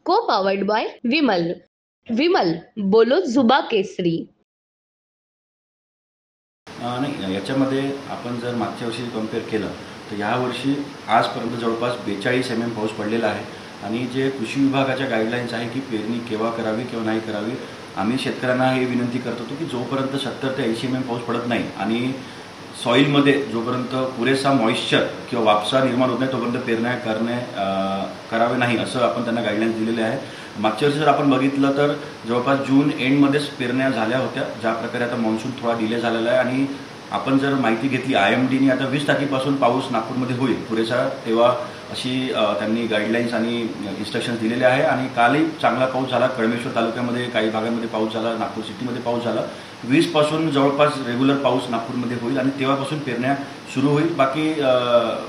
को powered by Vimal. Vimal बोलो जुबा केसरी. नाही, याच्यामध्ये आपण जर मागच्या वर्षी कम्पेअर केलं तर यावर्षी आजपर्यंत जवळपास 42 mm पाऊस पडलेला आहे. आणि जे कृषी विभागाच्या गाईडलाईन्स आहे की पेरणी केव्हा करावी किंवा नाही करावी, आम्ही शेतकऱ्यांना हे विनंती करत होतो की जोपर्यंत 70 ते 80 mm पाऊस पडत नाही आणि सॉईलमध्ये जोपर्यंत पुरेसा मॉइश्चर किंवा वापसा निर्माण होत नाही तोपर्यंत पेरण्या करावे नाही असं आपण त्यांना गाईडलाईन्स दिलेले आहे. मागच्या वर्षी जर आपण बघितलं तर जवळपास जून एंडमध्येच पेरण्या झाल्या होत्या. ज्या प्रकारे आता मान्सून थोडा डिले झालेला आहे आणि आपण जर माहिती घेतली IMDने आता 20 तारखेपासून पाऊस नागपूरमध्ये होईल पुरेसा, तेव्हा अशी त्यांनी गाईडलाईन्स आणि इन्स्ट्रक्शन्स दिलेले आहे. आणि कालही चांगला पाऊस झाला. कळमेश्वर तालुक्यामध्ये काही भागांमध्ये पाऊस झाला, नागपूर सिटीमध्ये पाऊस झाला. 20 पासून जवळपास रेग्युलर पाऊस नागपूरमध्ये होईल आणि तेव्हापासून पेरण्या सुरू होईल. बाकी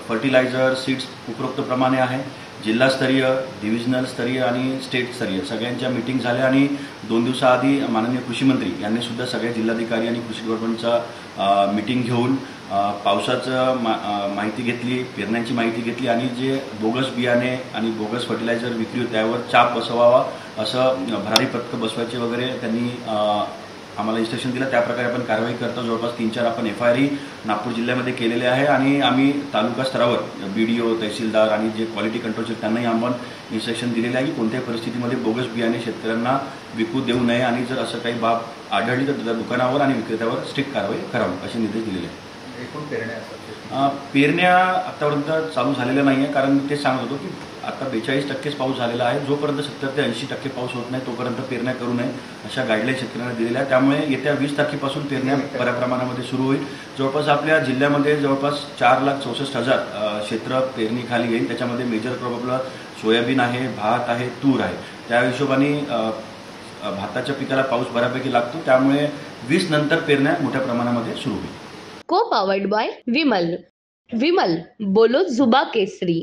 फर्टिलायझर सीड्स उपरोक्तप्रमाणे आहे. जिल्हास्तरीय, डिव्हिजनल स्तरीय आणि स्टेट स्तरीय सगळ्यांच्या मीटिंग झाल्या आणि 2 दिवसाआधी माननीय कृषी मंत्री यांनी सुद्धा सगळ्या जिल्हाधिकारी आणि कृषी डिपार्टमेंटचा मीटिंग घेऊन पावसाचं माहिती घेतली, पेरण्यांची माहिती घेतली आणि जे बोगस बियाणे आणि बोगस फर्टिलायझर विक्री त्यावर चाप बसवावा, असं भरारी पथकं बसवायचे वगैरे त्यांनी आम्हाला इन्स्ट्रक्शन दिलं. त्याप्रकारे आपण कारवाई करतो. जवळपास 3-4 आपण FIR नागपूर जिल्ह्यामध्ये केलेले आहे आणि आम्ही तालुका स्तरावर BDO, तहसीलदार आणि जे क्वालिटी कंट्रोलचे त्यांनाही आपण इन्स्ट्रक्शन दिलेले आहे की कोणत्याही परिस्थितीमध्ये बोगस बियाणे शेतकऱ्यांना विकू देऊ नये आणि जर असं काही बाब आढळली तर दुकानावर आणि विक्रेत्यावर स्ट्रिक्ट कारवाई करावी असे निर्देश दिलेले आहेत. पेरण्या आतापर्यंत चालू झालेल्या नाही आहे, कारण मी तेच सांगत होतो की आता 42% पाऊस झालेला आहे. जोपर्यंत 70 ते 80% पाऊस होत नाही तोपर्यंत पेरण्या करू नये अशा गाईडलाईन शेतकऱ्यांना दिलेल्या आहे. त्यामुळे येत्या 20 तारखेपासून पेरण्या बऱ्या प्रमाणामध्ये सुरू होईल. जवळपास आपल्या जिल्ह्यामध्ये जवळपास 4,64,000 क्षेत्र पेरणीखाली येईल. त्याच्यामध्ये मेजर क्रॉप आपलं सोयाबीन आहे, भात आहे, तूर आहे. त्या हिशोबाने भाताच्या पिकाला पाऊस बऱ्यापैकी लागतो. त्यामुळे 20 नंतर पेरण्या मोठ्या प्रमाणामध्ये सुरू होईल. को पावर्ड बाय विमल. विमल बोलो जुबा केसरी.